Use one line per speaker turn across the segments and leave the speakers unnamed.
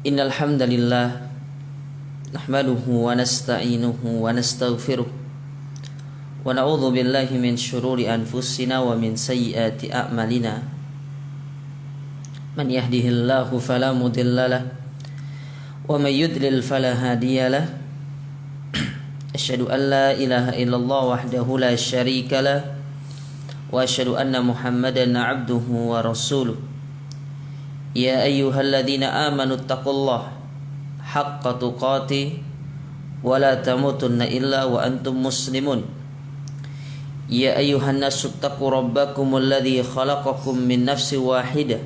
Innal hamdalillah nahmaduhu wa nasta'inuhu wa nastaghfiruh wa na'udzu billahi min shururi anfusina wa min sayyiati a'malina. Man yahdihillahu fala mudhillalah wa may yudlil fala hadiyalah. Asyhadu an la ilaha illallah wahdahu la syarikalah wa asyhadu anna Muhammadan 'abduhu wa rasuluh. Ya ayyuhalladzina amanu taqullaha haqqa tuqatih wa la tamutunna illa wa antum muslimun. Ya ayyuhan nasu taqu rabbakumul ladzi khalaqakum min nafsin wahidah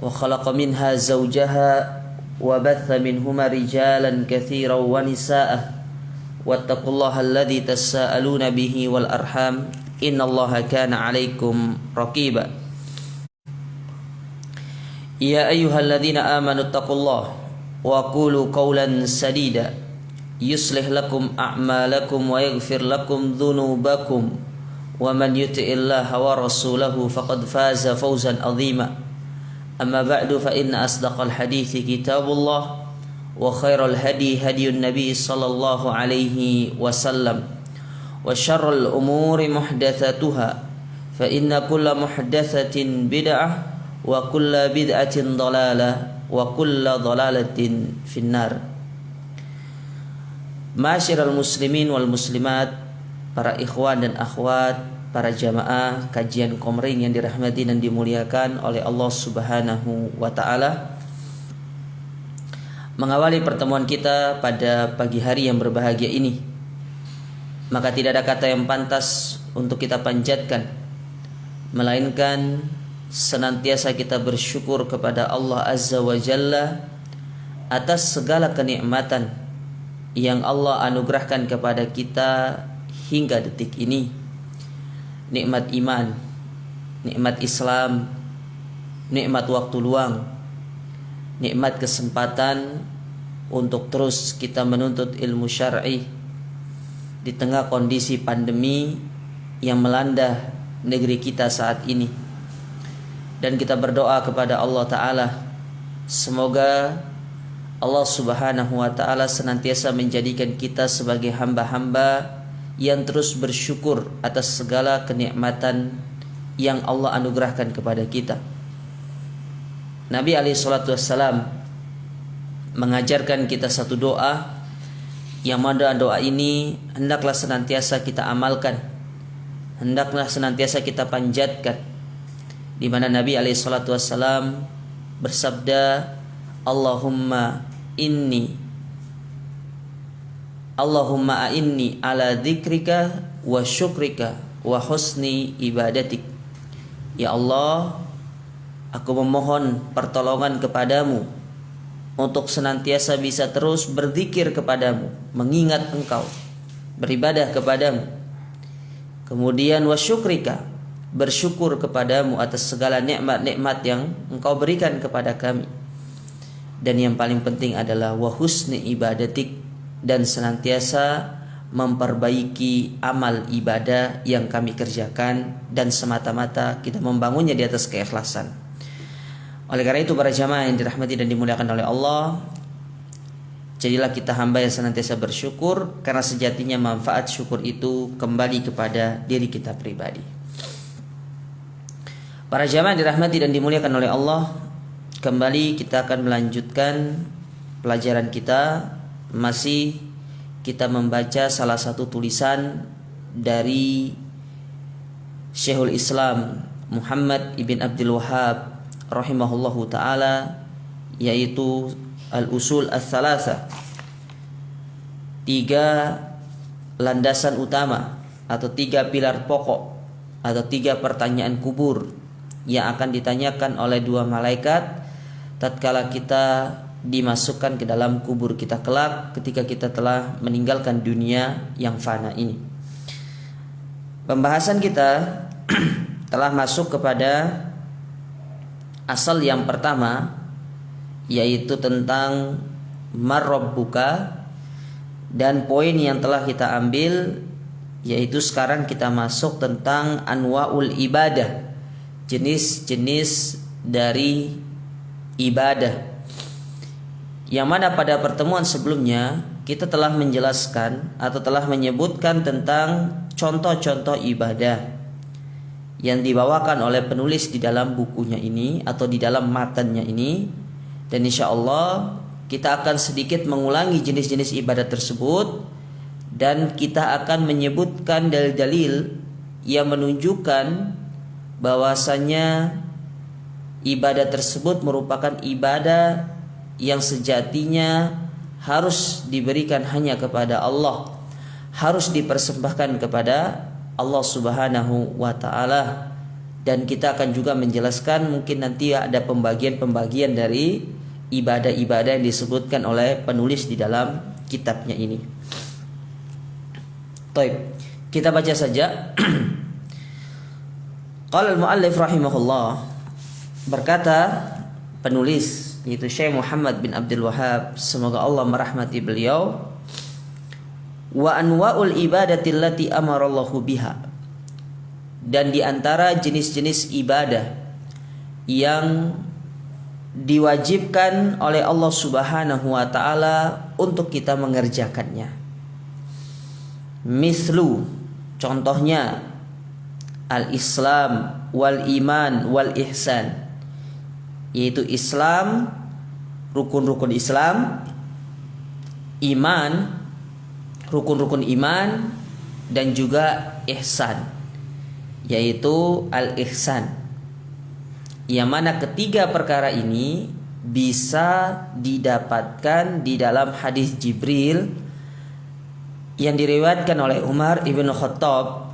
wa khalaqa minha zawjaha wa batha minhuma rijalan katsiran wa nisaa wattaqullaha alladzi tasaaluna bihi wal arham innallaha kana 'alaikum raqiba. Ya ayyuhalladzina amanu taqullaha wa qulu qawlan sadida yuslih lakum a'malakum wa yaghfir lakum dhunubakum wa man yuti'illaha wa rasulahu faqad faza fawzan 'azima. Amma ba'du fa inna asdaqal hadithi kitabullah wa khairal hadi hadiyun nabiy sallallahu alaihi wasallam wa syarrul umuri muhdatsatuha fa inna kulla muhdatsatin bid'ah wa kulla bid'atin dhalalah wa kulla dhalalatin finnar. Ma'asyiral muslimin wal muslimat, para ikhwan dan akhwat, para jamaah kajian Komering yang dirahmati dan dimuliakan oleh Allah Subhanahu wa taala. Mengawali pertemuan kita pada pagi hari yang berbahagia ini, maka tidak ada kata yang pantas untuk kita panjatkan melainkan senantiasa kita bersyukur kepada Allah Azza wa Jalla atas segala kenikmatan yang Allah anugerahkan kepada kita hingga detik ini. Nikmat iman, nikmat Islam, nikmat waktu luang, nikmat kesempatan untuk terus kita menuntut ilmu syar'i di tengah kondisi pandemi yang melanda negeri kita saat ini. Dan kita berdoa kepada Allah Ta'ala, semoga Allah Subhanahu wa Ta'ala senantiasa menjadikan kita sebagai hamba-hamba yang terus bersyukur atas segala kenikmatan yang Allah anugerahkan kepada kita. Nabi SAW mengajarkan kita satu doa, yang mana doa ini hendaklah senantiasa kita amalkan, hendaklah senantiasa kita panjatkan, di mana Nabi SAW bersabda, Allahumma a'inni ala dzikrika wa syukrika wa husni ibadatik. Ya Allah, aku memohon pertolongan kepadamu untuk senantiasa bisa terus berzikir kepadamu, mengingat engkau, beribadah kepadamu. Kemudian wa syukrika, bersyukur kepadamu atas segala nikmat-nikmat yang engkau berikan kepada kami. Dan yang paling penting adalah wa husni ibadatik, dan senantiasa memperbaiki amal ibadah yang kami kerjakan dan semata-mata kita membangunnya di atas keikhlasan. Oleh karena itu, para jamaah yang dirahmati dan dimuliakan oleh Allah, jadilah kita hamba yang senantiasa bersyukur, karena sejatinya manfaat syukur itu kembali kepada diri kita pribadi. Para jamaah yang dirahmati dan dimuliakan oleh Allah, kembali kita akan melanjutkan pelajaran kita. Masih kita membaca salah satu tulisan dari Syekhul Islam Muhammad ibn Abdul Wahhab rahimahullahu ta'ala, yaitu Al-Usul Ats-Tsalatsa, 3 landasan utama atau 3 pilar pokok atau 3 pertanyaan kubur yang akan ditanyakan oleh 2 malaikat tatkala kita dimasukkan ke dalam kubur kita kelak, ketika kita telah meninggalkan dunia yang fana ini. Pembahasan kita telah masuk kepada asal yang pertama, yaitu tentang marrabbuka, dan poin yang telah kita ambil yaitu sekarang kita masuk tentang anwaul ibadah, jenis-jenis dari ibadah. Yang mana pada pertemuan sebelumnya kita telah menjelaskan atau telah menyebutkan tentang contoh-contoh ibadah yang dibawakan oleh penulis di dalam bukunya ini atau di dalam matannya ini. Dan insya Allah kita akan sedikit mengulangi jenis-jenis ibadah tersebut, dan kita akan menyebutkan dalil-dalil yang menunjukkan bahwasanya ibadah tersebut merupakan ibadah yang sejatinya harus diberikan hanya kepada Allah, harus dipersembahkan kepada Allah Subhanahu wa taala. Dan kita akan juga menjelaskan, mungkin nanti ada pembagian-pembagian dari ibadah-ibadah yang disebutkan oleh penulis di dalam kitabnya ini. Baik, kita baca saja. Qala al-muallif rahimahullah, berkata penulis yaitu Syekh Muhammad bin Abdul Wahhab, semoga Allah merahmati beliau, wa anwa'ul ibadati allati amarallahu biha, dan di antara jenis-jenis ibadah yang diwajibkan oleh Allah Subhanahu wa taala untuk kita mengerjakannya. Mislu, contohnya al-Islam wal iman wal ihsan, yaitu Islam, rukun-rukun Islam, iman, rukun-rukun iman, dan juga ihsan, yaitu al-ihsan. Yang mana ketiga perkara ini bisa didapatkan di dalam hadis Jibril yang diriwayatkan oleh Umar ibn Khattab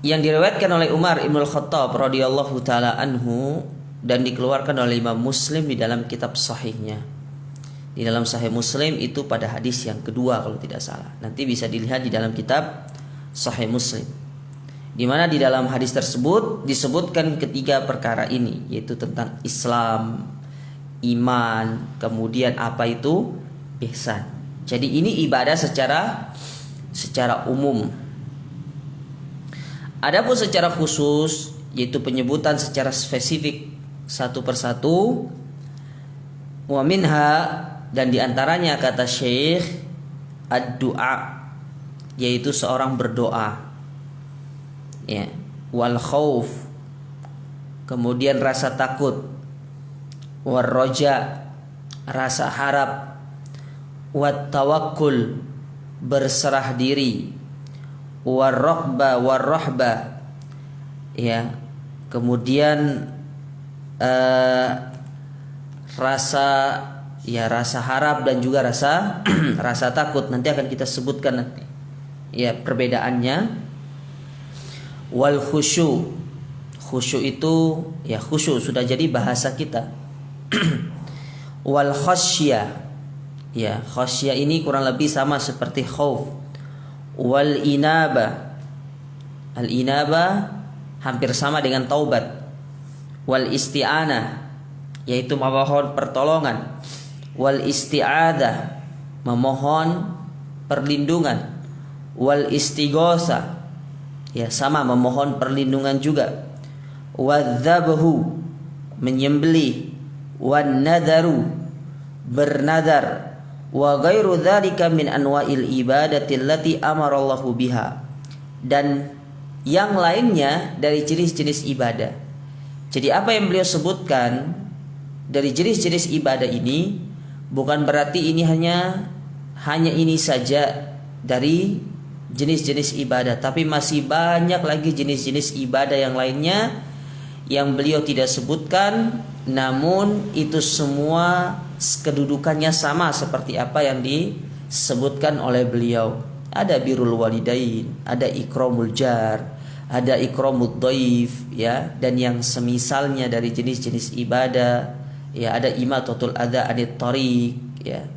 yang diriwayatkan oleh Umar ibn Khattab radhiyallahu taala anhu dan dikeluarkan oleh Imam Muslim di dalam kitab sahihnya. Di dalam Sahih Muslim itu pada hadis yang kedua kalau tidak salah. Nanti bisa dilihat di dalam kitab Sahih Muslim, di mana di dalam hadis tersebut disebutkan ketiga perkara ini, yaitu tentang Islam, iman, kemudian apa itu ihsan. Jadi ini ibadah secara umum. Adapun secara khusus, yaitu penyebutan secara spesifik satu persatu, wa minha, dan diantaranya kata Syekh ad-du'a, yaitu seorang berdoa, ya, wal khauf, kemudian rasa takut, war roja, rasa harap, wat tawakkul, berserah diri, war rahba, ya, kemudian rasa harap dan juga rasa takut. Nanti akan kita sebutkan nanti, ya, perbedaannya. Wal khusyu, khusyu itu ya khusyu sudah jadi bahasa kita. Wal khasyah, ya, khasyah ini kurang lebih sama seperti khauf. Wal inaba, al inaba hampir sama dengan taubat. Wal isti'anah, yaitu memohon pertolongan. Wal isti'adah, memohon perlindungan. Wal istighosa, ya, sama memohon perlindungan juga. Wadzabhu, menyembelih. Wan nadaru, bernadar. Wa ghairu dzalika min anwa'il ibadati allati amarallahu biha, dan yang lainnya dari jenis-jenis ibadah. Jadi apa yang beliau sebutkan dari jenis-jenis ibadah ini bukan berarti ini hanya ini saja dari jenis-jenis ibadah, tapi masih banyak lagi jenis-jenis ibadah yang lainnya yang beliau tidak sebutkan, namun itu semua kedudukannya sama seperti apa yang disebutkan oleh beliau. Ada birrul walidain, ada ikramul jar, ada ikramud dhaif, ya, dan yang semisalnya dari jenis-jenis ibadah, ya, ada imatatul adza anit thariq, ya.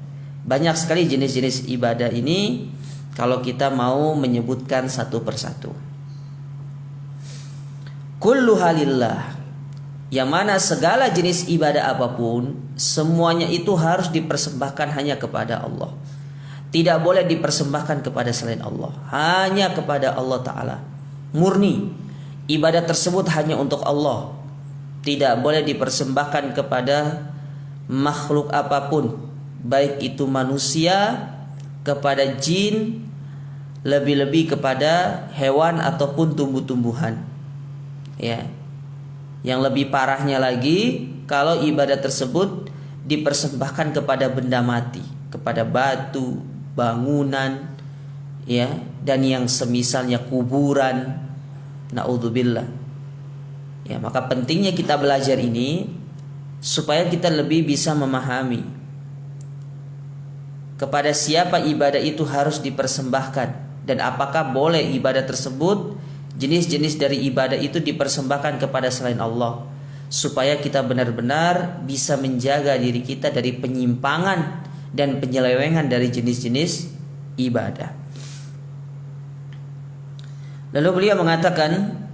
Banyak sekali jenis-jenis ibadah ini kalau kita mau menyebutkan satu persatu. Kullu halillah, yang mana segala jenis ibadah apapun semuanya itu harus dipersembahkan hanya kepada Allah, tidak boleh dipersembahkan kepada selain Allah, hanya kepada Allah Ta'ala. Murni, ibadah tersebut hanya untuk Allah, tidak boleh dipersembahkan kepada makhluk apapun, baik itu manusia, kepada jin, lebih-lebih kepada hewan ataupun tumbuh-tumbuhan. Ya. Yang lebih parahnya lagi, kalau ibadah tersebut dipersembahkan kepada benda mati, kepada batu, bangunan, ya, dan yang semisalnya kuburan. Naudzubillah. Ya, maka pentingnya kita belajar ini supaya kita lebih bisa memahami kepada siapa ibadah itu harus dipersembahkan dan apakah boleh ibadah tersebut, jenis-jenis dari ibadah itu dipersembahkan kepada selain Allah, supaya kita benar-benar bisa menjaga diri kita dari penyimpangan dan penyelewengan dari jenis-jenis ibadah. Lalu beliau mengatakan,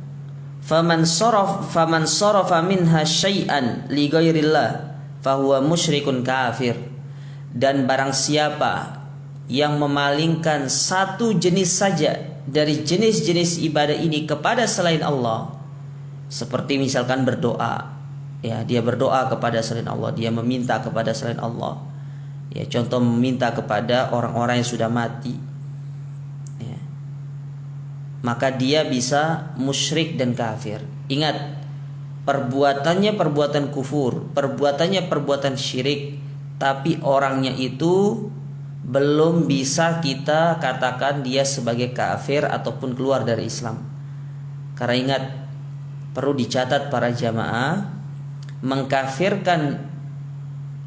faman sarafa minha syai'an li ghairillah fahuwa musyrikun kafir. Dan barang siapa yang memalingkan satu jenis saja dari jenis-jenis ibadah ini kepada selain Allah, seperti misalkan berdoa, ya, dia berdoa kepada selain Allah, dia meminta kepada selain Allah, ya, contoh meminta kepada orang-orang yang sudah mati, ya, maka dia bisa musyrik dan kafir. Ingat, perbuatannya perbuatan kufur, perbuatannya perbuatan syirik, tapi orangnya itu belum bisa kita katakan dia sebagai kafir ataupun keluar dari Islam. Karena ingat, perlu dicatat para jamaah, mengkafirkan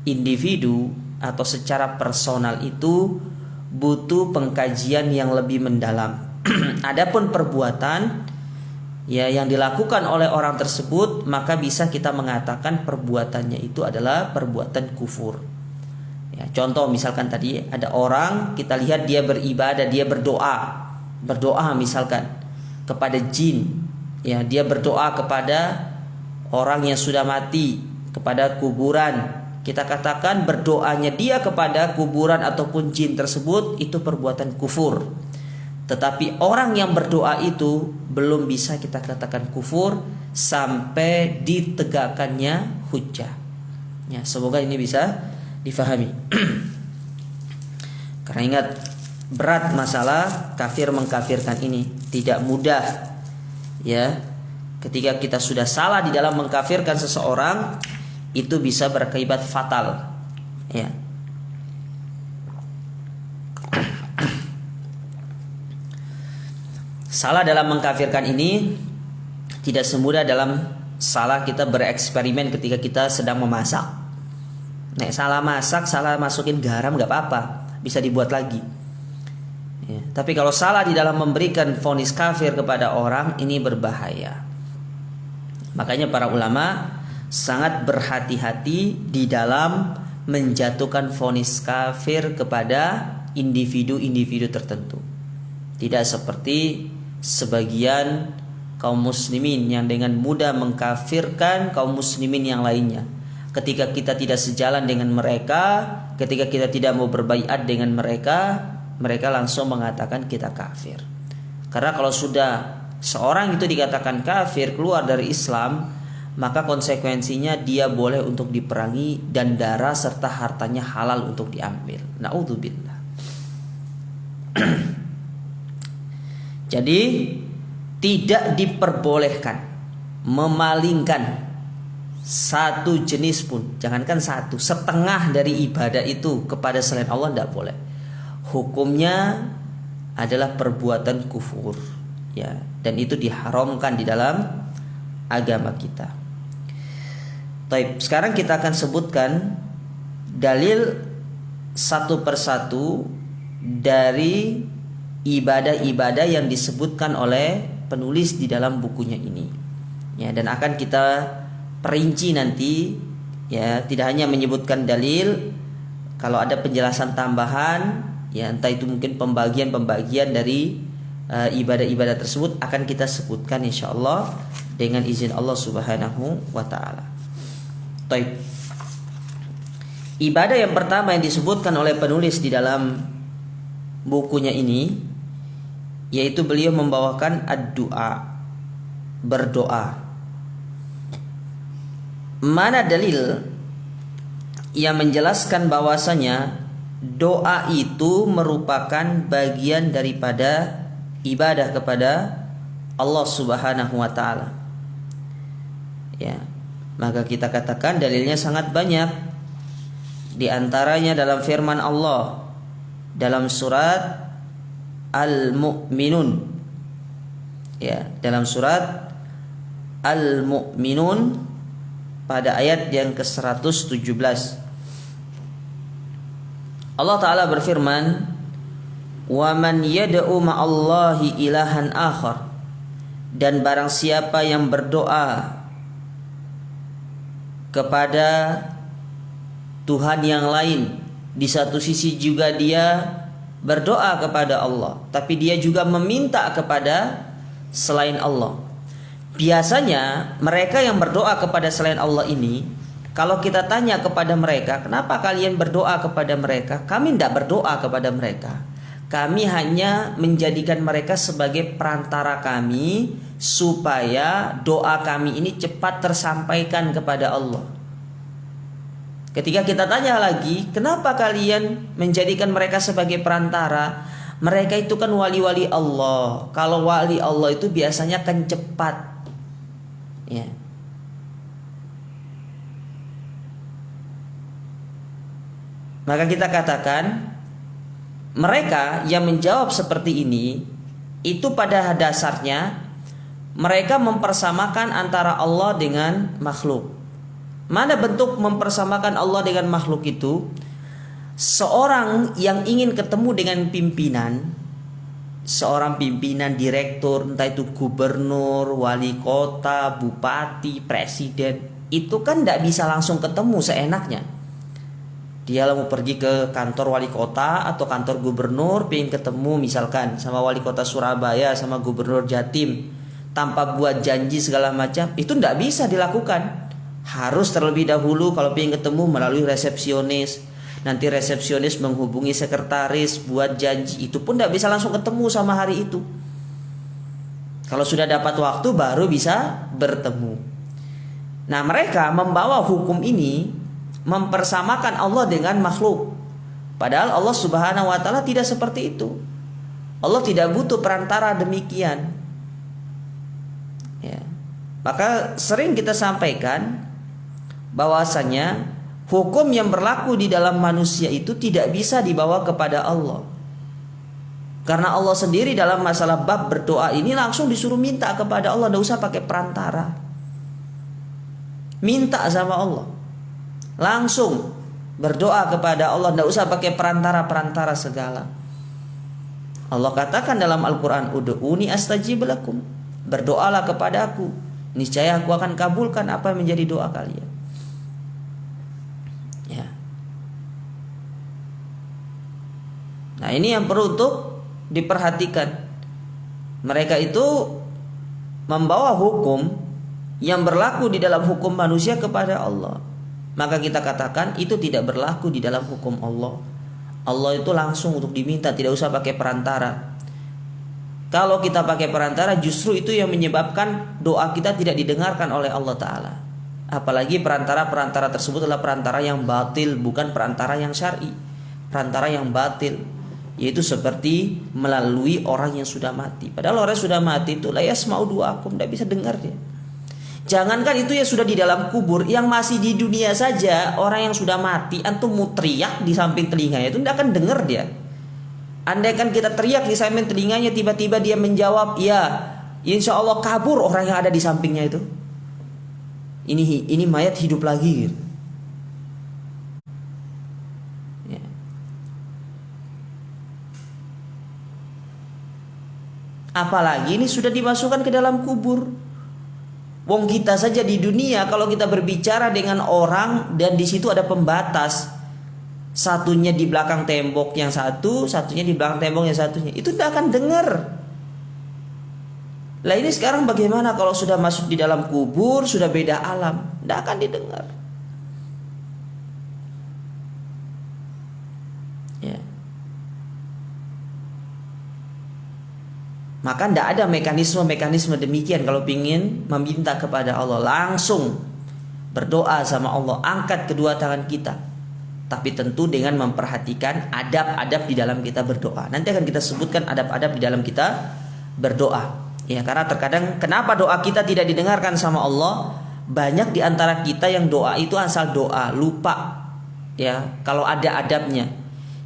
individu atau secara personal itu butuh pengkajian yang lebih mendalam. Adapun perbuatan, ya, yang dilakukan oleh orang tersebut, maka bisa kita mengatakan perbuatannya itu adalah perbuatan kufur. Ya, contoh misalkan tadi ada orang, kita lihat dia beribadah, dia berdoa misalkan kepada jin, ya, dia berdoa kepada orang yang sudah mati, kepada kuburan. Kita katakan berdoanya dia kepada kuburan ataupun jin tersebut itu perbuatan kufur. Tetapi orang yang berdoa itu belum bisa kita katakan kufur sampai ditegakkannya hujjah. Ya, semoga ini bisa difahami. Karena ingat, berat masalah kafir mengkafirkan ini, tidak mudah. Ya, ketika kita sudah salah di dalam mengkafirkan seseorang, itu bisa berakibat fatal. Ya. Salah dalam mengkafirkan ini tidak semudah dalam salah kita bereksperimen ketika kita sedang memasak. Nek salah masak, salah masukin garam gak apa-apa, bisa dibuat lagi. Ya, tapi kalau salah di dalam memberikan vonis kafir kepada orang, ini berbahaya. Makanya para ulama sangat berhati-hati di dalam menjatuhkan vonis kafir kepada individu-individu tertentu. Tidak seperti sebagian kaum muslimin yang dengan mudah mengkafirkan kaum muslimin yang lainnya. Ketika kita tidak sejalan dengan mereka, ketika kita tidak mau berbaiat dengan mereka, mereka langsung mengatakan kita kafir. Karena kalau sudah seorang itu dikatakan kafir, keluar dari Islam, maka konsekuensinya dia boleh untuk diperangi dan darah serta hartanya halal untuk diambil. Naudzubillah. Jadi tidak diperbolehkan memalingkan satu jenis pun, jangankan satu, setengah dari ibadah itu kepada selain Allah, tidak boleh. Hukumnya adalah perbuatan kufur, ya, dan itu diharamkan di dalam agama kita. Baik, sekarang kita akan sebutkan dalil satu persatu dari ibadah-ibadah yang disebutkan oleh penulis di dalam bukunya ini, ya, dan akan kita perinci nanti, ya, tidak hanya menyebutkan dalil, kalau ada penjelasan tambahan, ya, entah itu mungkin pembagian dari ibadah-ibadah tersebut akan kita sebutkan insyaallah dengan izin Allah Subhanahu wa taala. Baik. Ibadah yang pertama yang disebutkan oleh penulis di dalam bukunya ini, yaitu beliau membawakan ad-du'a, berdoa. Mana dalil yang menjelaskan bahwasanya doa itu merupakan bagian daripada ibadah kepada Allah Subhanahu wa taala. Ya, maka kita katakan dalilnya sangat banyak. Di antaranya dalam firman Allah dalam surat Al-Mu'minun. Ya, dalam surat Al-Mu'minun pada ayat yang ke-117. Allah Ta'ala berfirman, "Wa man yad'u ma'allahi ilahan akhar." Dan barang siapa yang berdoa kepada Tuhan yang lain, di satu sisi juga dia berdoa kepada Allah, tapi dia juga meminta kepada selain Allah. Biasanya mereka yang berdoa kepada selain Allah ini, kalau kita tanya kepada mereka, kenapa kalian berdoa kepada mereka? Kami tidak berdoa kepada mereka. Kami hanya menjadikan mereka sebagai perantara kami, supaya doa kami ini cepat tersampaikan kepada Allah. Ketika kita tanya lagi, kenapa kalian menjadikan mereka sebagai perantara? Mereka itu kan wali-wali Allah. Kalau wali Allah itu biasanya kan cepat. Ya. Maka kita katakan, mereka yang menjawab seperti ini, itu pada dasarnya mereka mempersamakan antara Allah dengan makhluk. Mana bentuk mempersamakan Allah dengan makhluk itu? Seorang yang ingin ketemu dengan pimpinan, seorang pimpinan, direktur, entah itu gubernur, wali kota, bupati, presiden, itu kan tidak bisa langsung ketemu seenaknya. Dia mau pergi ke kantor wali kota atau kantor gubernur, pengen ketemu misalkan sama wali kota Surabaya, sama gubernur Jatim, tanpa buat janji segala macam, itu tidak bisa dilakukan. Harus terlebih dahulu kalau pengen ketemu melalui resepsionis. Nanti resepsionis menghubungi sekretaris buat janji. Itu pun tidak bisa langsung ketemu sama hari itu. Kalau sudah dapat waktu baru bisa bertemu. Nah, mereka membawa hukum ini mempersamakan Allah dengan makhluk. Padahal Allah Subhanahu wa taala tidak seperti itu. Allah tidak butuh perantara demikian. Ya. Maka sering kita sampaikan bahwasanya hukum yang berlaku di dalam manusia itu tidak bisa dibawa kepada Allah. Karena Allah sendiri dalam masalah bab berdoa ini langsung disuruh minta kepada Allah, tidak usah pakai perantara. Minta sama Allah. Langsung berdoa kepada Allah, tidak usah pakai perantara-perantara segala. Allah katakan dalam Al-Quran, "Ud'uni astajib lakum." Berdoalah kepadaku, niscaya aku akan kabulkan apa yang menjadi doa kalian. Ya. Nah, ini yang perlu untuk diperhatikan. Mereka itu membawa hukum yang berlaku di dalam hukum manusia kepada Allah. Maka kita katakan itu tidak berlaku di dalam hukum Allah. Allah itu langsung untuk diminta, tidak usah pakai perantara. Kalau kita pakai perantara, justru itu yang menyebabkan doa kita tidak didengarkan oleh Allah Ta'ala. Apalagi perantara-perantara tersebut adalah perantara yang batil, bukan perantara yang syar'i. Perantara yang batil, yaitu seperti melalui orang yang sudah mati. Padahal orang yang sudah mati itu la yasma'u du'akum, tidak bisa dengar dia. Jangankan itu ya sudah di dalam kubur, yang masih di dunia saja, orang yang sudah mati, antum mau teriak di samping telinganya itu tidak akan dengar dia. Andai kan kita teriak di samping telinganya, tiba-tiba dia menjawab, ya, insya Allah kabur orang yang ada di sampingnya itu. Ini mayat hidup lagi. Gitu. Ya. Apalagi ini sudah dimasukkan ke dalam kubur. Wong kita saja di dunia kalau kita berbicara dengan orang dan di situ ada pembatas, satunya di belakang tembok yang satu, satunya di belakang tembok yang satunya, itu tidak akan dengar. Lah ini sekarang bagaimana kalau sudah masuk di dalam kubur, sudah beda alam, tidak akan didengar. Ya. Maka tidak ada mekanisme demikian kalau ingin meminta kepada Allah. Langsung berdoa sama Allah, angkat kedua tangan kita. Tapi tentu dengan memperhatikan adab-adab di dalam kita berdoa. Nanti akan kita sebutkan adab-adab di dalam kita berdoa. Ya, karena terkadang kenapa doa kita tidak didengarkan sama Allah? Banyak di antara kita yang doa itu asal doa, lupa. Ya, kalau ada adabnya.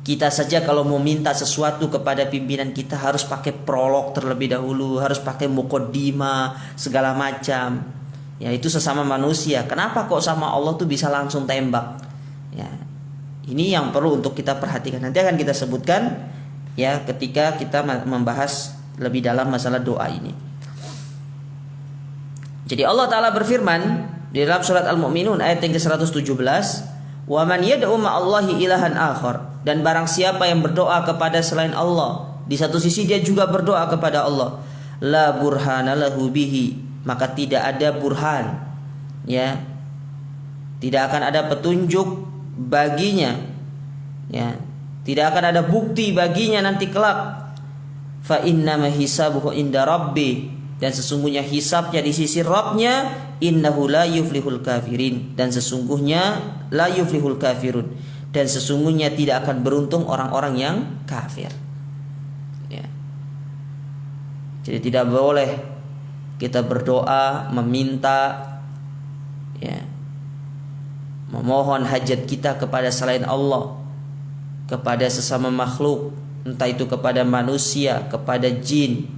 Kita saja kalau mau minta sesuatu kepada pimpinan kita harus pakai prolog terlebih dahulu, harus pakai mukaddimah segala macam. Ya, itu sesama manusia. Kenapa kok sama Allah tuh bisa langsung tembak? Ya, ini yang perlu untuk kita perhatikan. Nanti akan kita sebutkan ya ketika kita membahas lebih dalam masalah doa ini. Jadi Allah Ta'ala berfirman di dalam surat Al-Mu'minun ayat yang ke-117, "Wa man yad'u ma'allahi ilahan akhar." Dan barang siapa yang berdoa kepada selain Allah, di satu sisi dia juga berdoa kepada Allah, la burhana lahu bihi, maka tidak ada burhan, ya, tidak akan ada petunjuk baginya, ya, tidak akan ada bukti baginya nanti kelak. Fa innama hisabuhu inda rabbi, dan sesungguhnya hisabnya di sisi Rabbnya, innahu la yuflihul kafirin, dan sesungguhnya la yuflihul kafirun, dan sesungguhnya tidak akan beruntung orang-orang yang kafir. Ya. Jadi tidak boleh kita berdoa meminta, ya, memohon hajat kita kepada selain Allah, kepada sesama makhluk, entah itu kepada manusia, kepada jin,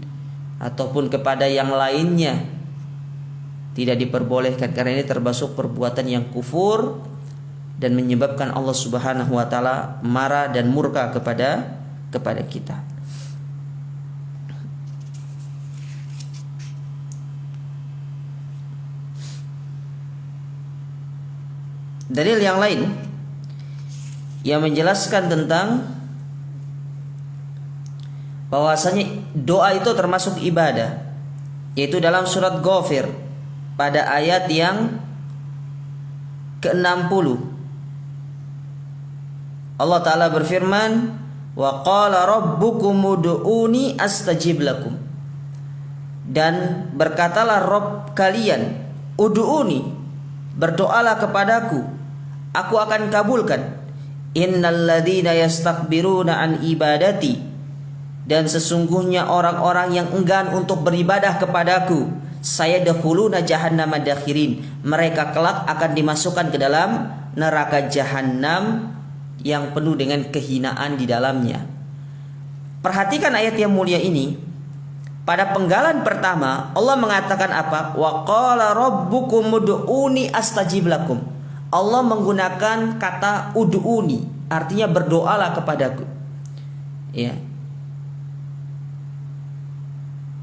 ataupun kepada yang lainnya. Tidak diperbolehkan, karena ini termasuk perbuatan yang kufur dan menyebabkan Allah Subhanahu wa taala marah dan murka kepada kita. Dalil yang lain yang menjelaskan tentang bahwasanya doa itu termasuk ibadah, yaitu dalam surat Ghafir pada ayat yang ke-60. Allah Ta'ala berfirman, wa qala rabbukum ud'uni astajib lakum, dan berkatalah Rabb kalian, ud'uni, berdoalah kepadaku, aku akan kabulkan. Innal ladzina yastakbiruna an ibadati, dan sesungguhnya orang-orang yang enggan untuk beribadah kepadaku, saya dahuluna jahannama dakhirin, mereka kelak akan dimasukkan ke dalam neraka jahanam yang penuh dengan kehinaan di dalamnya. Perhatikan ayat yang mulia ini. Pada penggalan pertama Allah mengatakan apa? Wa qala rabbukum ud'uni astajib lakum. Allah menggunakan kata ud'uni, artinya berdoalah kepadaku. Ya.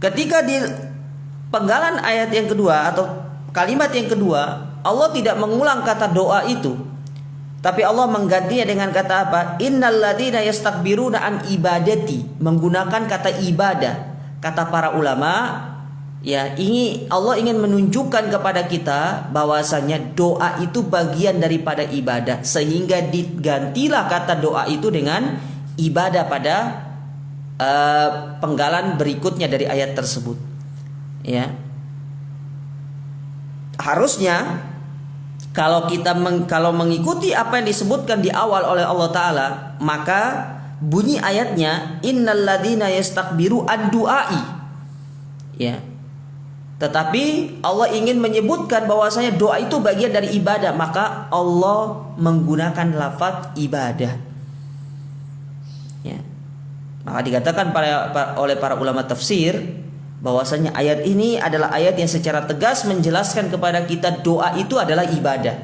Ketika di penggalan ayat yang kedua atau kalimat yang kedua, Allah tidak mengulang kata doa itu, tapi Allah menggantinya dengan kata apa? Innal ladzina yastakbiruna an ibadati, menggunakan kata ibadah. Kata para ulama, ya, Allah ingin menunjukkan kepada kita bahwasanya doa itu bagian daripada ibadah, sehingga digantilah kata doa itu dengan ibadah pada penggalan berikutnya dari ayat tersebut. Ya. Harusnya kalau mengikuti apa yang disebutkan di awal oleh Allah Ta'ala, maka bunyi ayatnya innal ladzina yastakbiru an du'ai. Ya. Tetapi Allah ingin menyebutkan bahwasanya doa itu bagian dari ibadah, maka Allah menggunakan lafaz ibadah. Ya. Maka dikatakan oleh para ulama tafsir bahwasanya ayat ini adalah ayat yang secara tegas menjelaskan kepada kita doa itu adalah ibadah,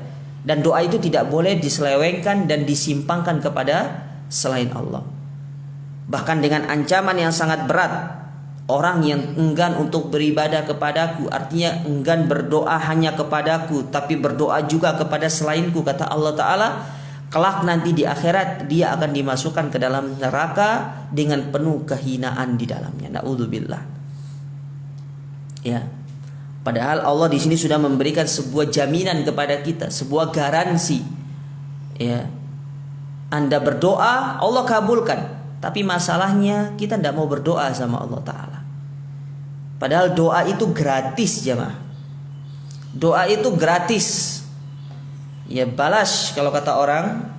dan doa itu tidak boleh diselewengkan dan disimpangkan kepada selain Allah. Bahkan dengan ancaman yang sangat berat, orang yang enggan untuk beribadah kepadaku, artinya enggan berdoa hanya kepadaku tapi berdoa juga kepada selainku, kata Allah Ta'ala, kelak nanti di akhirat dia akan dimasukkan ke dalam neraka dengan penuh kehinaan di dalamnya. Na'udzubillah. Ya. Padahal Allah di sini sudah memberikan sebuah jaminan kepada kita, sebuah garansi. Ya. Anda berdoa, Allah kabulkan. Tapi masalahnya kita tidak mau berdoa sama Allah Ta'ala. Padahal doa itu gratis, jemaah. Doa itu gratis. Ya balas kalau kata orang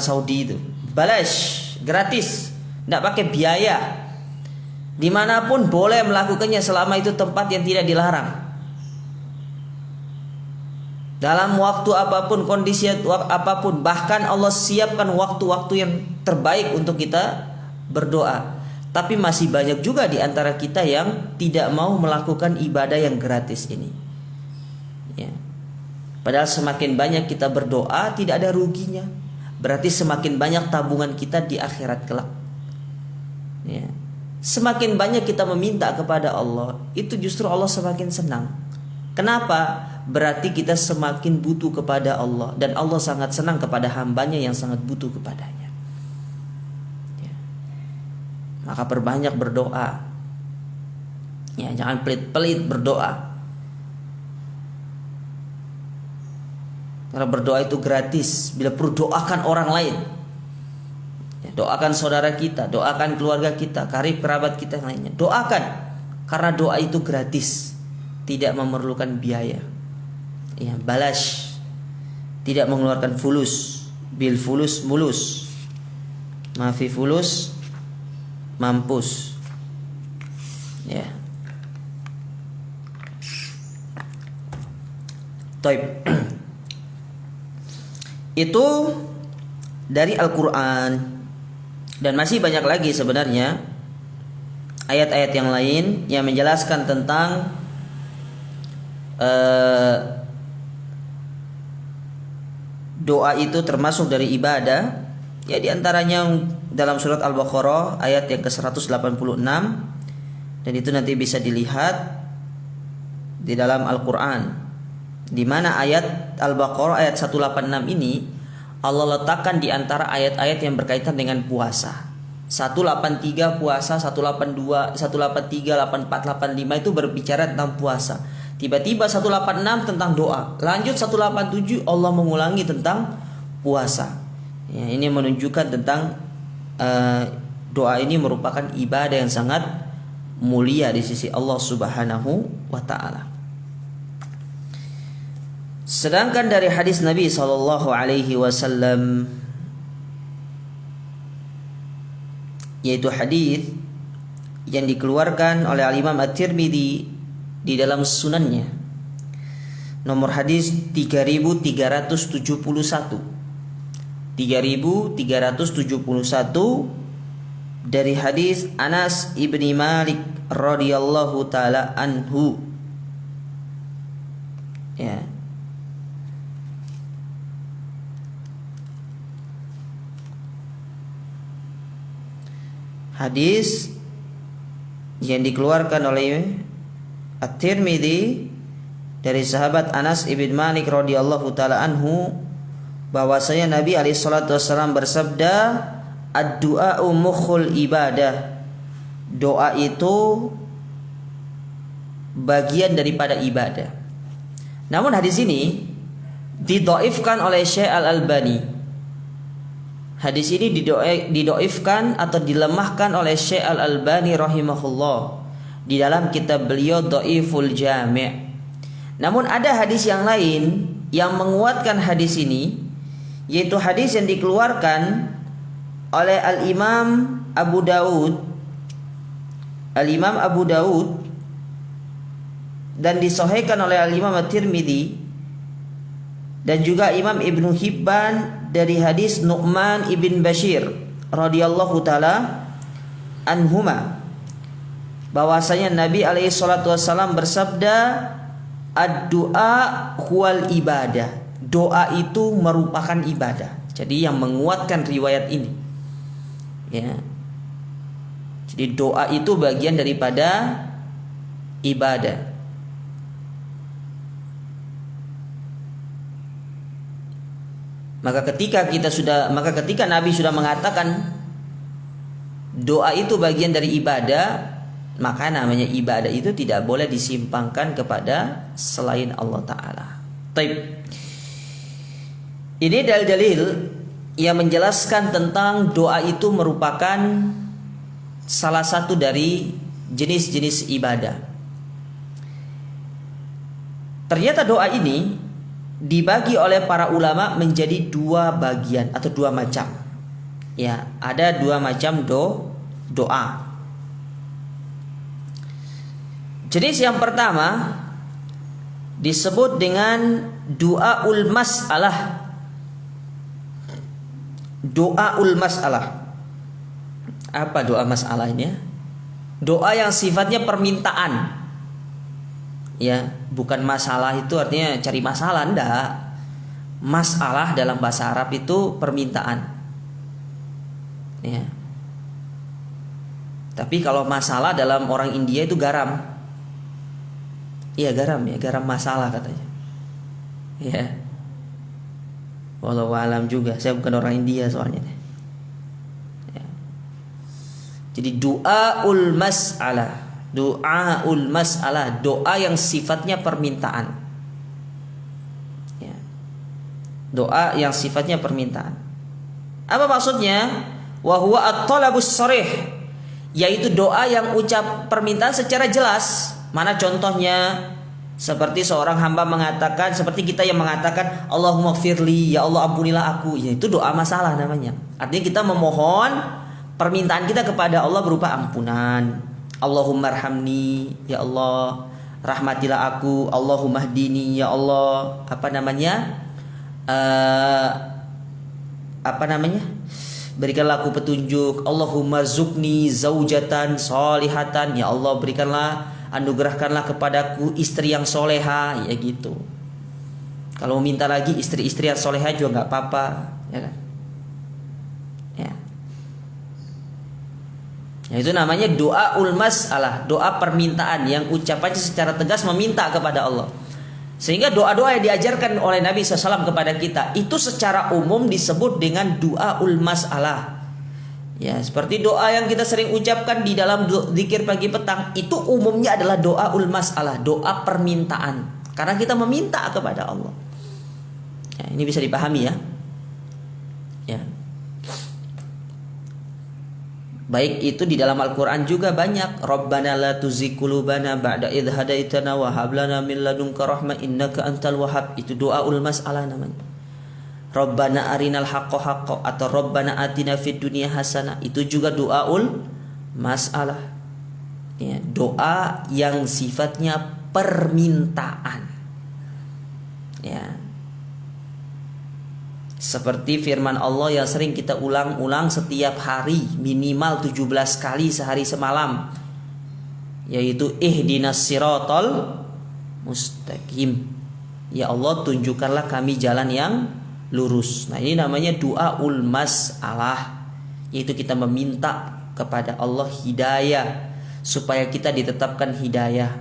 Saudi itu. Balas, gratis, tidak pakai biaya. Dimanapun boleh melakukannya selama itu tempat yang tidak dilarang. Dalam waktu apapun, kondisi apapun, bahkan Allah siapkan waktu-waktu yang terbaik untuk kita berdoa. Tapi masih banyak juga di antara kita yang tidak mau melakukan ibadah yang gratis ini. Ya. Padahal semakin banyak kita berdoa tidak ada ruginya. Berarti semakin banyak tabungan kita di akhirat kelak. Ya. Semakin banyak kita meminta kepada Allah, itu justru Allah semakin senang. Kenapa? Berarti kita semakin butuh kepada Allah, dan Allah sangat senang kepada hambanya yang sangat butuh kepadanya. Ya. Maka perbanyak berdoa. Ya, jangan pelit-pelit berdoa. Karena berdoa itu gratis. Bila perlu doakan orang lain. Doakan saudara kita, doakan keluarga kita, karib kerabat kita yang lainnya. Doakan, karena doa itu gratis, tidak memerlukan biaya. Ya, balas, tidak mengeluarkan fulus, bil fulus mulus, maafi fulus mampus. Ya. Taib. Itu dari Al-Quran. Dan masih banyak lagi sebenarnya ayat-ayat yang lain yang menjelaskan tentang doa itu termasuk dari ibadah. Ya, diantaranya dalam surat Al-Baqarah ayat yang ke-186, dan itu nanti bisa dilihat di dalam Al-Quran, di mana ayat Al-Baqarah ayat 186 ini Allah letakkan di antara ayat-ayat yang berkaitan dengan puasa. 183 puasa, 182, 183, 84, 85 itu berbicara tentang puasa. Tiba-tiba 186 tentang doa. Lanjut 187 Allah mengulangi tentang puasa. Ya, ini menunjukkan tentang doa ini merupakan ibadah yang sangat mulia di sisi Allah Subhanahu wa taala. Sedangkan dari hadis Nabi sallallahu alaihi wasallam, yaitu hadis yang dikeluarkan oleh Al-Imam At-Tirmidzi di dalam sunannya, nomor hadis 3371 dari hadis Anas ibni Malik radhiyallahu taala anhu. Ya. Hadis yang dikeluarkan oleh At-Tirmidzi dari sahabat Anas ibn Malik radhiyallahu taala anhu, bahwasanya Nabi alaihi salatu wasallam bersabda, ad-du'a'u mukhul ibadah. Doa itu bagian daripada ibadah. Namun hadis ini didhaifkan oleh Syekh Al-Albani. Hadis ini didoifkan atau dilemahkan oleh Syekh Al-Albani rahimahullah di dalam kitab beliau Dhaiful Jami'. Namun ada hadis yang lain yang menguatkan hadis ini, yaitu hadis yang dikeluarkan oleh Al-Imam Abu Dawud dan disahihkan oleh Al-Imam At-Tirmidzi dan juga Imam Ibnu Hibban dari hadis Nu'man ibn Bashir radhiyallahu taala anhuma, bahwasanya Nabi alaihi salatu wasallam bersabda, ad-du'a huwal ibadah. Doa itu merupakan ibadah. Jadi yang menguatkan riwayat ini, ya. Jadi doa itu bagian daripada ibadah. Maka ketika Nabi sudah mengatakan doa itu bagian dari ibadah, maka namanya ibadah itu tidak boleh disimpangkan kepada selain Allah Ta'ala. Taib. Ini dalil-dalil yang menjelaskan tentang doa itu merupakan salah satu dari jenis-jenis ibadah. Ternyata doa ini dibagi oleh para ulama menjadi dua bagian atau dua macam. Ya, ada dua macam doa. Jenis yang pertama disebut dengan du'aul mas'alah. Du'aul mas'alah. Apa doa masalah ini? Doa yang sifatnya permintaan. Ya, bukan masalah itu artinya cari masalah, enggak. Masalah dalam bahasa Arab itu permintaan. Ya. Tapi kalau masalah dalam orang India itu garam. Iya, garam ya, garam masalah katanya. Ya. Wallahu alam juga, saya bukan orang India soalnya. Ya. Jadi du'aul mas'alah. Du'aul mas'alah, doa yang sifatnya permintaan. Ya. Doa yang sifatnya permintaan. Apa maksudnya? Wa huwa at-talabus sharih, yaitu doa yang ucap permintaan secara jelas. Mana contohnya? Seperti seorang hamba mengatakan, seperti kita yang mengatakan Allahumma gfirli, ya Allah ampunilah aku. Ya, itu doa masalah namanya. Artinya kita memohon permintaan kita kepada Allah berupa ampunan. Allahumma arhamni, ya Allah rahmatilah aku. Allahumma hdini, ya Allah berikanlah aku petunjuk. Allahumma zukni zaujatan solihatan, ya Allah berikanlah, anugerahkanlah kepadaku istri yang soleha, ya gitu. Kalau minta lagi istri-istri yang soleha juga nggak apa-apa, ya kan? Ya. Ya, itu namanya doaul mas'alah, doa permintaan yang ucapannya secara tegas meminta kepada Allah. Sehingga doa-doa yang diajarkan oleh Nabi SAW kepada kita itu secara umum disebut dengan doaul mas'alah. Ya, seperti doa yang kita sering ucapkan di dalam zikir pagi petang itu umumnya adalah doaul mas'alah, doa permintaan. Karena kita meminta kepada Allah. Ya, ini bisa dipahami ya. Ya. Baik itu di dalam Al-Quran juga banyak. Rabbana la tuzigh qulubana ba'da idh hadaitana wa hab lana min ladunka rahmah innaka antal wahhab. Itu doaul mas'alah namanya. Rabbana arinal haqqo haqqo atau Rabbana atina fid dunya hasanah. Itu juga doaul mas'alah. Ya, doa yang sifatnya permintaan. Ya. Seperti firman Allah yang sering kita ulang-ulang setiap hari, minimal 17 kali sehari semalam, yaitu ihdinas siratal mustaqim. Ya Allah, tunjukkanlah kami jalan yang lurus. Nah, ini namanya doaul mas'alah, yaitu kita meminta kepada Allah hidayah supaya kita ditetapkan hidayah.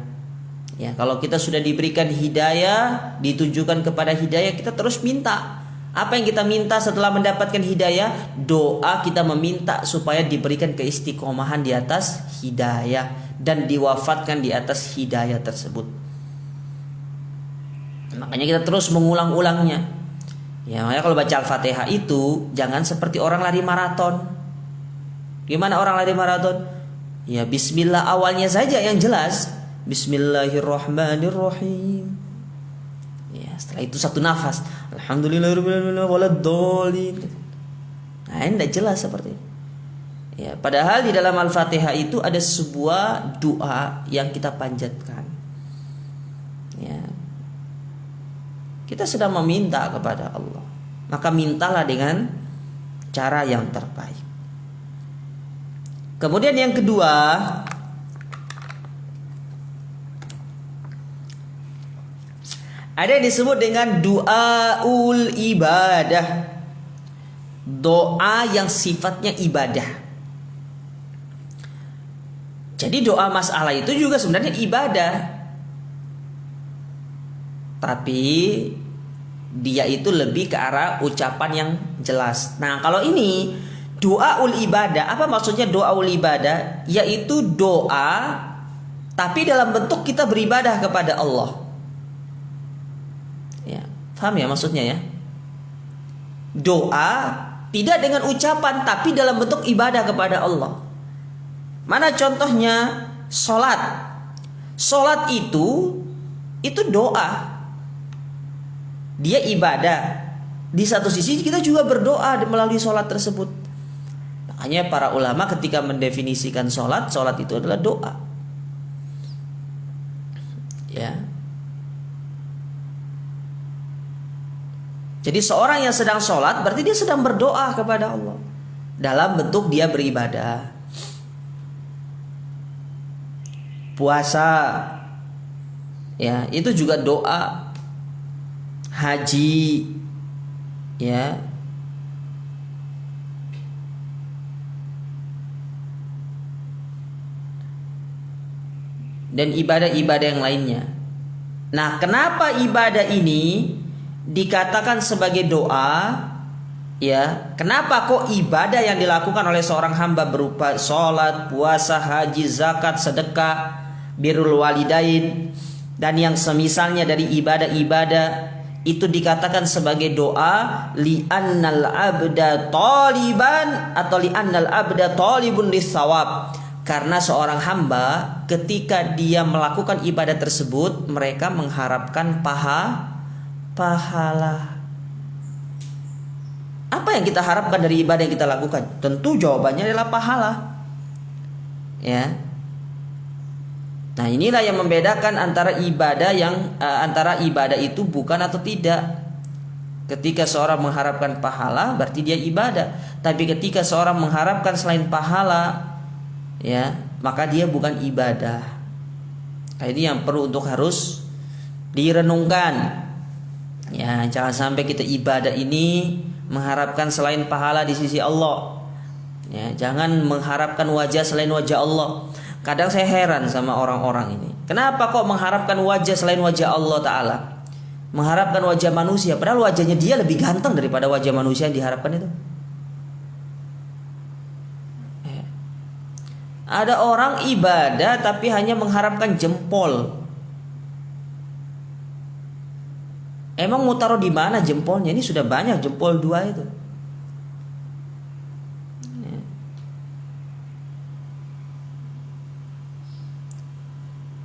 Ya, kalau kita sudah diberikan hidayah, ditunjukkan kepada hidayah, kita terus minta. Apa yang kita minta setelah mendapatkan hidayah? Doa kita meminta supaya diberikan keistiqomahan di atas hidayah dan diwafatkan di atas hidayah tersebut. Makanya kita terus mengulang-ulangnya. Ya, makanya kalau baca Al-Fatihah itu jangan seperti orang lari maraton. Gimana orang lari maraton? Ya, bismillah awalnya saja yang jelas. Bismillahirrahmanirrahim. Ya, setelah itu satu nafas. Alhamdulillahirabbil alamin. Nah, ini tidak jelas seperti ini. Ya, padahal di dalam Al-Fatihah itu ada sebuah doa yang kita panjatkan. Ya. Kita sedang meminta kepada Allah. Maka mintalah dengan cara yang terbaik. Kemudian yang kedua, ada yang disebut dengan du'aul ibadah. Doa yang sifatnya ibadah. Jadi doa masalah itu juga sebenarnya ibadah. Tapi dia itu lebih ke arah ucapan yang jelas. Nah, kalau ini doaul ibadah, apa maksudnya doaul ibadah? Yaitu doa tapi dalam bentuk kita beribadah kepada Allah. Ya, paham ya maksudnya ya? Doa tidak dengan ucapan tapi dalam bentuk ibadah kepada Allah. Mana contohnya? sholat. Sholat itu doa. Dia ibadah. Di satu sisi kita juga berdoa melalui sholat tersebut. Makanya para ulama ketika mendefinisikan sholat itu adalah doa. Ya. Jadi seorang yang sedang sholat berarti dia sedang berdoa kepada Allah dalam bentuk dia beribadah. Puasa, ya itu juga doa. Haji, ya. Dan ibadah-ibadah yang lainnya. Nah, kenapa ibadah ini dikatakan sebagai doa? Ya, kenapa kok ibadah yang dilakukan oleh seorang hamba berupa sholat, puasa, haji, zakat, sedekah, birrul walidain dan yang semisalnya dari ibadah-ibadah itu dikatakan sebagai doa li'annal abda taliban atau li'annal abda talibun lis-shawab. Karena seorang hamba ketika dia melakukan ibadah tersebut mereka mengharapkan pahala. Apa yang kita harapkan dari ibadah yang kita lakukan? Tentu jawabannya adalah pahala. Ya. Nah, inilah yang membedakan antara ibadah itu bukan atau tidak. Ketika seorang mengharapkan pahala berarti dia ibadah. Tapi ketika seorang mengharapkan selain pahala, ya, maka dia bukan ibadah. Nah, ini yang perlu untuk harus direnungkan. Ya, jangan sampai kita ibadah ini mengharapkan selain pahala di sisi Allah. Ya, jangan mengharapkan wajah selain wajah Allah. Kadang saya heran sama orang-orang ini. Kenapa kok mengharapkan wajah selain wajah Allah Ta'ala? Mengharapkan wajah manusia, padahal wajahnya dia lebih ganteng daripada wajah manusia yang diharapkan itu. Ada orang ibadah tapi hanya mengharapkan jempol. Emang mau taruh di mana jempolnya? Ini sudah banyak jempol 2 itu.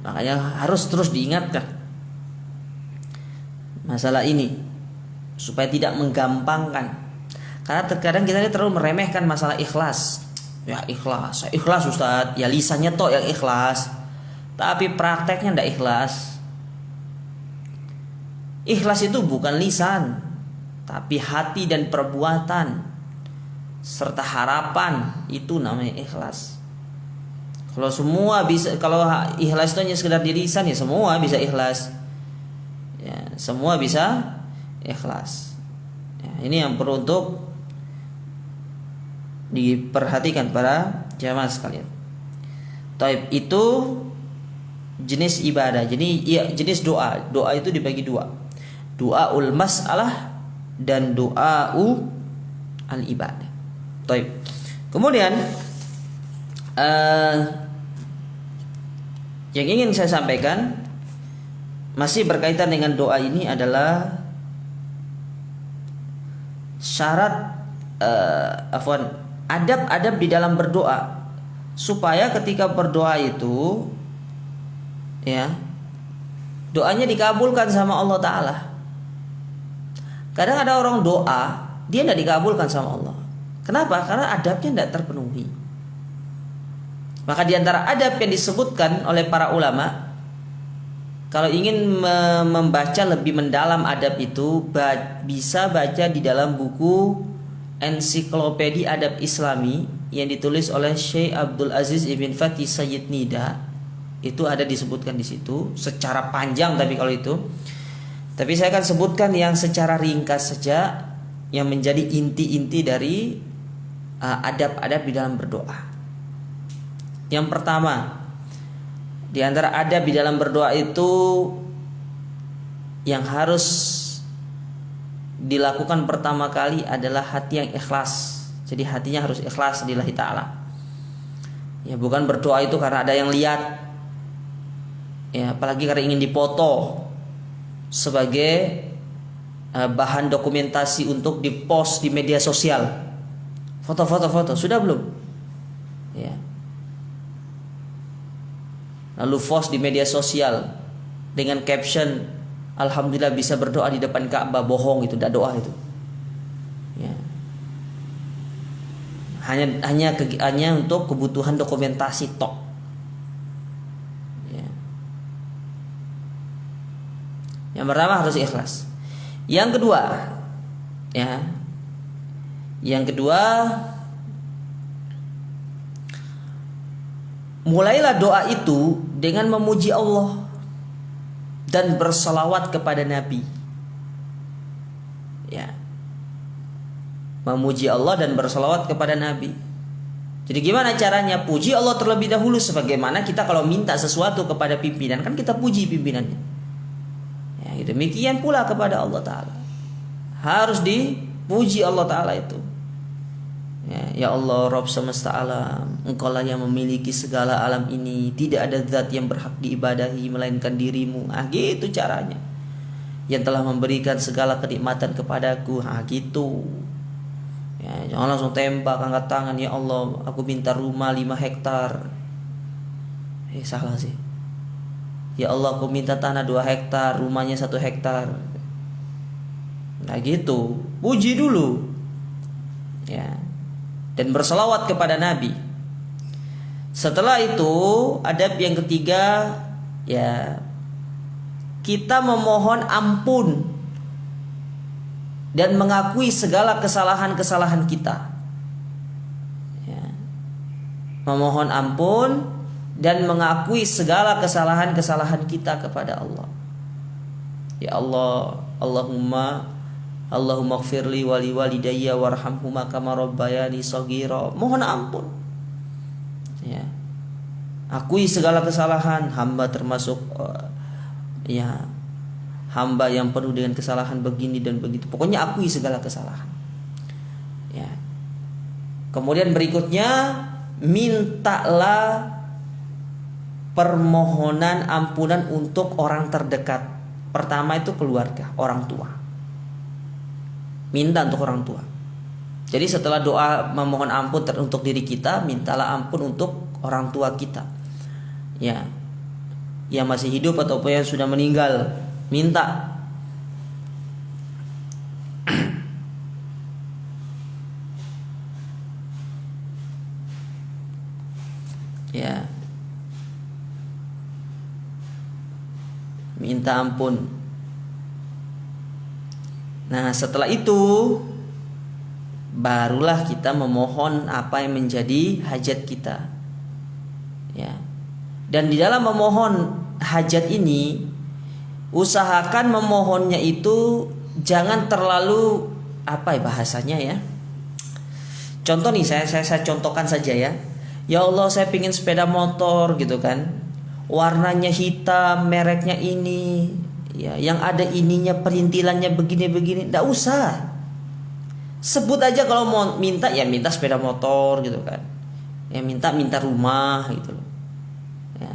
Makanya harus terus diingatkan masalah ini supaya tidak menggampangkan. Karena terkadang kita terlalu meremehkan masalah ikhlas. Ya ikhlas, ikhlas Ustadz. Ya lisannya toh yang ikhlas, tapi prakteknya ndak ikhlas. Ikhlas itu bukan lisan, tapi hati dan perbuatan serta harapan, itu namanya ikhlas. Kalau semua bisa, kalau ikhlas itu hanya sekedar di lisan, ya semua bisa ikhlas. Ya, semua bisa ikhlas. Ya, ini yang perlu untuk diperhatikan para jamaah sekalian. Taib itu jenis ibadah. Jadi ya, jenis doa. Doa itu dibagi 2. Doaul mas'alah dan doa'u al-ibadah. Taib. Kemudian yang ingin saya sampaikan masih berkaitan dengan doa ini adalah syarat adab-adab di dalam berdoa supaya ketika berdoa itu ya doanya dikabulkan sama Allah Ta'ala. Kadang ada orang doa dia tidak dikabulkan sama Allah. Kenapa? Karena adabnya tidak terpenuhi. Maka di antara adab yang disebutkan oleh para ulama, kalau ingin membaca lebih mendalam adab itu, bisa baca di dalam buku Ensiklopedia Adab Islami yang ditulis oleh Syekh Abdul Aziz Ibn Fatih Sayyid Nida. Itu ada disebutkan di situ secara panjang, tapi saya akan sebutkan yang secara ringkas saja yang menjadi inti-inti dari adab-adab di dalam berdoa. Yang pertama, di antara adab di dalam berdoa itu yang harus dilakukan pertama kali adalah hati yang ikhlas. Jadi hatinya harus ikhlas lillahi ta'ala. Ya, bukan berdoa itu karena ada yang lihat. Ya, apalagi karena ingin dipoto sebagai bahan dokumentasi untuk dipost di media sosial. Foto sudah belum? Ya. lalu post di media sosial dengan caption alhamdulillah bisa berdoa di depan Ka'bah, bohong itu, tidak doa itu. Ya. Hanya untuk kebutuhan dokumentasi tok. Ya. Yang pertama harus ikhlas. Yang kedua, mulailah doa itu dengan memuji Allah dan bersalawat kepada Nabi. Ya. Memuji Allah dan bersalawat kepada Nabi. Jadi gimana caranya? Puji Allah terlebih dahulu, sebagaimana kita kalau minta sesuatu kepada pimpinan kan kita puji pimpinannya. Ya, demikian pula kepada Allah Ta'ala. Harus dipuji Allah Ta'ala itu. Ya Allah, Rabb semesta alam, Engkau lah yang memiliki segala alam ini. Tidak ada zat yang berhak diibadahi melainkan dirimu. Gitu caranya. Yang telah memberikan segala kenikmatan kepadaku. Gitu. Ya, jangan langsung tembak, angkat tangan. Ya Allah, aku minta rumah 5 hektar. Salah sih. Ya Allah, aku minta tanah 2 hektar, rumahnya 1 hektar. Nah gitu. Puji dulu. Ya. Dan berselawat kepada Nabi. Setelah itu adab yang ketiga, ya, kita memohon ampun dan mengakui segala kesalahan-kesalahan kita. Ya. Memohon ampun dan mengakui segala kesalahan-kesalahan kita kepada Allah. Ya Allah, Allahumma gfirli wali walidayya warhamhuma kama rabbayani shaghira. Mohon ampun. Ya. Akui segala kesalahan hamba, termasuk hamba yang penuh dengan kesalahan begini dan begitu. Pokoknya akui segala kesalahan. Ya. Kemudian berikutnya, mintalah permohonan ampunan untuk orang terdekat. Pertama itu keluarga, orang tua. Minta untuk orang tua. Jadi setelah doa memohon ampun untuk diri kita, mintalah ampun untuk orang tua kita. Ya. Yang masih hidup ataupun yang sudah meninggal, minta. Ya. Minta ampun. Nah, setelah itu barulah kita memohon apa yang menjadi hajat kita. Ya. Dan di dalam memohon hajat ini, usahakan memohonnya itu jangan terlalu bahasanya ya. Contoh nih, saya contohkan saja ya. Ya Allah, saya pingin sepeda motor gitu kan. Warnanya hitam, mereknya ini. Ya, yang ada ininya, perintilannya begini-begini. Nggak usah. Sebut aja kalau mau minta, ya minta sepeda motor gitu kan. Ya minta rumah gitu loh. Ya.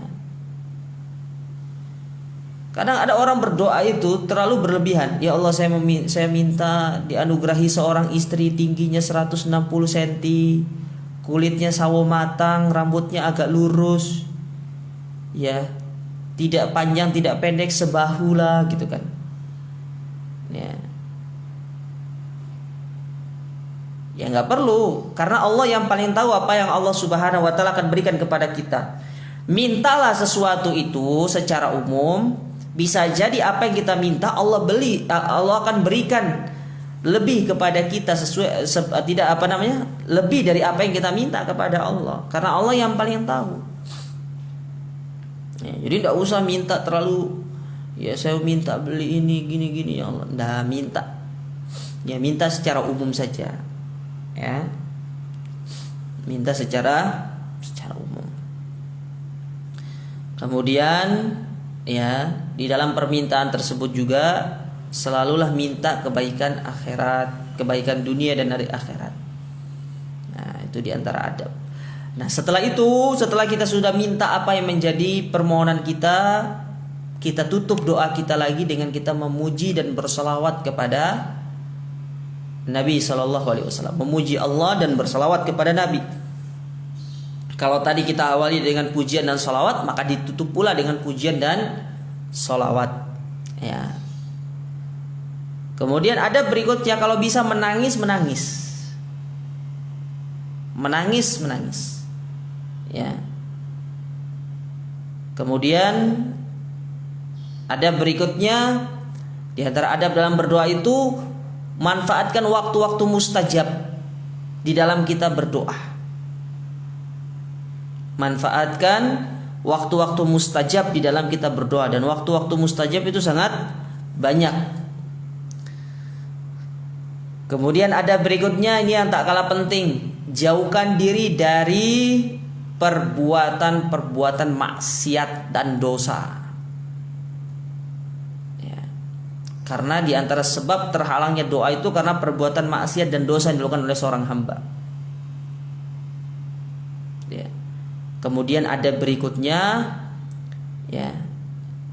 Kadang ada orang berdoa itu terlalu berlebihan. Ya Allah, saya minta dianugerahi seorang istri tingginya 160 cm, kulitnya sawo matang, rambutnya agak lurus. Ya. Tidak panjang, tidak pendek, sebahu lah gitu kan. Ya. Ya nggak perlu, karena Allah yang paling tahu apa yang Allah Subhanahu wa taala akan berikan kepada kita. Mintalah sesuatu itu secara umum, bisa jadi apa yang kita minta Allah akan berikan lebih kepada kita lebih dari apa yang kita minta kepada Allah, karena Allah yang paling tahu. Ya, jadi tidak usah minta terlalu. Ya saya minta beli ini gini ya Allah. Nggak minta. Ya minta secara umum saja. Ya. Minta secara umum. Kemudian ya di dalam permintaan tersebut juga selalulah minta kebaikan akhirat, kebaikan dunia dan hari akhirat. Nah itu diantara adab. Nah setelah kita sudah minta apa yang menjadi permohonan kita tutup doa kita lagi dengan kita memuji dan bersalawat kepada Nabi SAW. Memuji Allah dan bersalawat kepada Nabi. Kalau tadi kita awali dengan pujian dan sholawat, maka ditutup pula dengan pujian dan sholawat. Ya. Kemudian ada berikutnya, kalau bisa menangis. Ya. Kemudian ada berikutnya, di antara adab dalam berdoa itu manfaatkan waktu-waktu mustajab di dalam kita berdoa. Manfaatkan waktu-waktu mustajab di dalam kita berdoa, dan waktu-waktu mustajab itu sangat banyak. Kemudian ada berikutnya, ini yang tak kalah penting, jauhkan diri dari perbuatan-perbuatan maksiat dan dosa. Ya. Karena di antara sebab terhalangnya doa itu karena perbuatan maksiat dan dosa yang dilakukan oleh seorang hamba. Ya. Kemudian ada berikutnya, ya,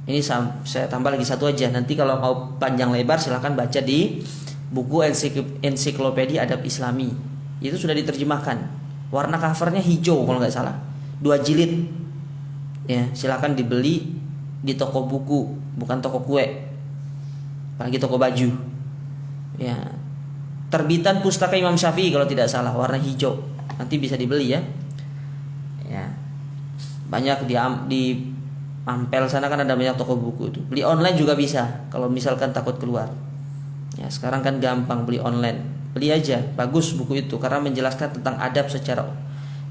ini saya tambah lagi satu aja. Nanti kalau mau panjang lebar silahkan baca di buku ensiklopedia adab Islami. Itu sudah diterjemahkan. Warna covernya hijau kalau nggak salah, 2 jilid. Ya, silahkan dibeli di toko buku, bukan toko kue, apalagi toko baju. Ya, terbitan Pustaka Imam Syafi'i kalau tidak salah, warna hijau. Nanti bisa dibeli ya. Ya, banyak di Ampel sana kan ada banyak toko buku itu. Beli online juga bisa kalau misalkan takut keluar. Ya, sekarang kan gampang beli online. Beli aja, bagus buku itu karena menjelaskan tentang adab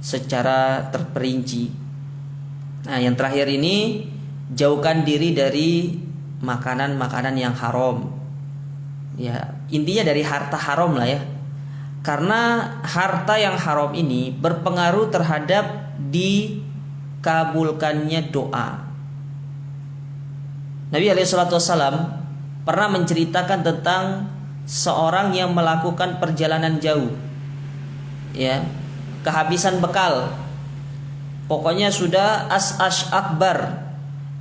secara terperinci. Nah, yang terakhir ini, jauhkan diri dari makanan-makanan yang haram. Ya, intinya dari harta haram lah ya. Karena harta yang haram ini berpengaruh terhadap dikabulkannya doa. Nabi SAW pernah menceritakan tentang seorang yang melakukan perjalanan jauh, ya, kehabisan bekal. Pokoknya sudah as-ash akbar,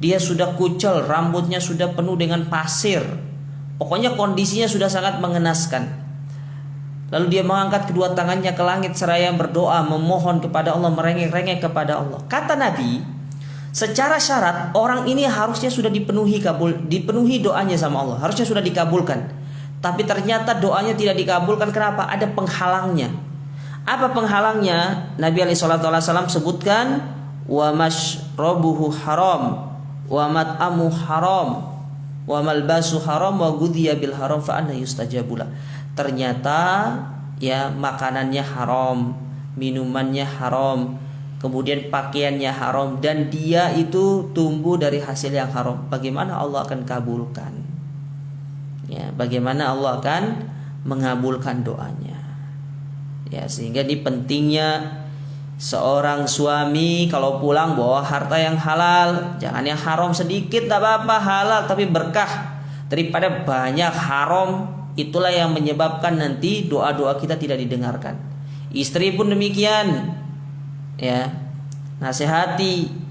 dia sudah kucel, rambutnya sudah penuh dengan pasir. Pokoknya kondisinya sudah sangat mengenaskan. Lalu dia mengangkat kedua tangannya ke langit seraya berdoa, memohon kepada Allah, merengek-rengek kepada Allah. Kata Nabi, secara syarat orang ini harusnya sudah dipenuhi doanya sama Allah, harusnya sudah dikabulkan. Tapi ternyata doanya tidak dikabulkan. Kenapa? Ada penghalangnya. Apa penghalangnya? Nabi SAW sebutkan, wa mashrabuhu haram, wa mat'amu haram, wa malbasu haram, wa ghudhiya bil haram, fa anna yustajabulah. Ternyata ya makanannya haram, minumannya haram, kemudian pakaiannya haram, dan dia itu tumbuh dari hasil yang haram. Bagaimana Allah akan kabulkan? Ya, bagaimana Allah akan mengabulkan doanya? Ya, sehingga ini pentingnya seorang suami kalau pulang bawa harta yang halal, jangan yang haram sedikit, tak apa-apa, halal tapi berkah, daripada banyak haram. Itulah yang menyebabkan nanti doa-doa kita tidak didengarkan. Istri pun demikian, ya, nasihati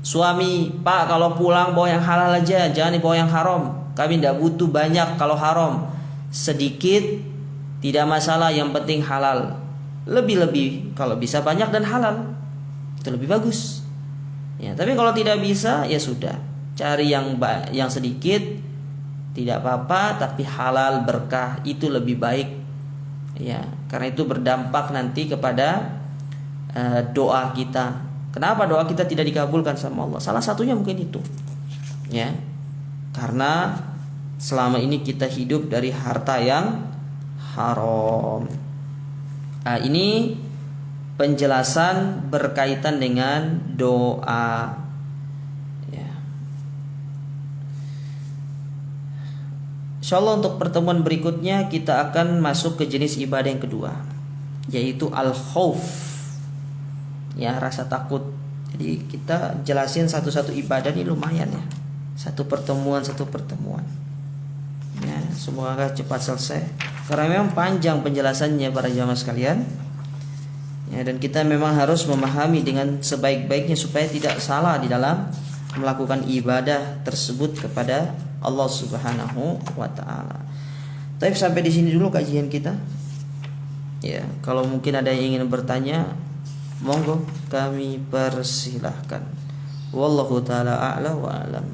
suami, Pak kalau pulang bawa yang halal aja, jangan dibawa yang haram. Kami tidak butuh banyak kalau haram, sedikit tidak masalah, yang penting halal. Lebih-lebih kalau bisa banyak dan halal, itu lebih bagus. Ya, tapi kalau tidak bisa ya sudah, cari yang sedikit, tidak apa-apa, tapi halal berkah, itu lebih baik. Ya, karena itu berdampak nanti kepada doa kita. Kenapa doa kita tidak dikabulkan sama Allah? Salah satunya mungkin itu. Ya. Karena selama ini kita hidup dari harta yang haram. Nah, ini penjelasan berkaitan dengan doa. InsyaAllah untuk pertemuan berikutnya kita akan masuk ke jenis ibadah yang kedua, yaitu al-khauf, ya, rasa takut. Jadi kita jelasin satu-satu ibadah ini lumayan ya, satu pertemuan ya, semoga cepat selesai karena memang panjang penjelasannya para jamaah sekalian ya, dan kita memang harus memahami dengan sebaik-baiknya supaya tidak salah di dalam melakukan ibadah tersebut kepada Allah Subhanahu wa taala. Tapi sampai di sini dulu kajian kita. Ya, kalau mungkin ada yang ingin bertanya, monggo kami persilahkan. Wallahu taala a'la wa alam.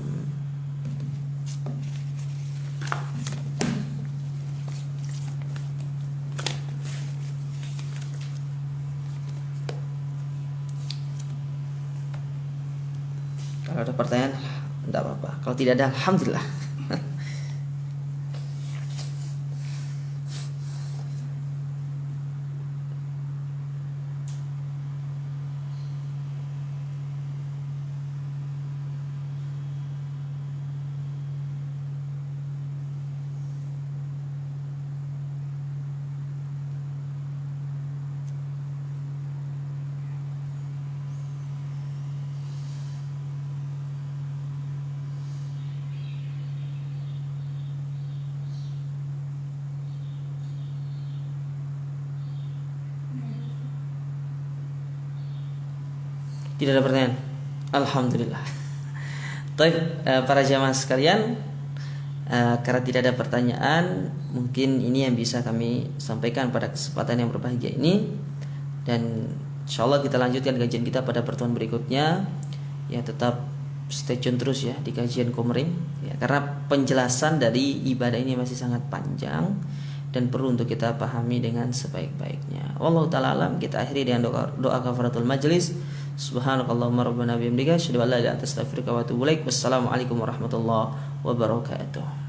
Kalau ada pertanyaan, tidak apa-apa. Kalau tidak ada, alhamdulillah. Tidak ada pertanyaan. Alhamdulillah. Baik, para jamaah sekalian, karena tidak ada pertanyaan, mungkin ini yang bisa kami sampaikan pada kesempatan yang berbahagia ini. Dan insyaallah kita lanjutkan kajian kita pada pertemuan berikutnya. Ya, tetap stay tune terus ya di kajian Komering ya, karena penjelasan dari ibadah ini masih sangat panjang dan perlu untuk kita pahami dengan sebaik-baiknya. Wallahu taala alam. Kita akhiri dengan doa kafaratul majlis. Subhanakallahumma rabbana bihamdika asyhadu an la ilaha illa anta astaghfiruka wa atubu ilaik. Wassalamualaikum warahmatullahi wabarakatuh.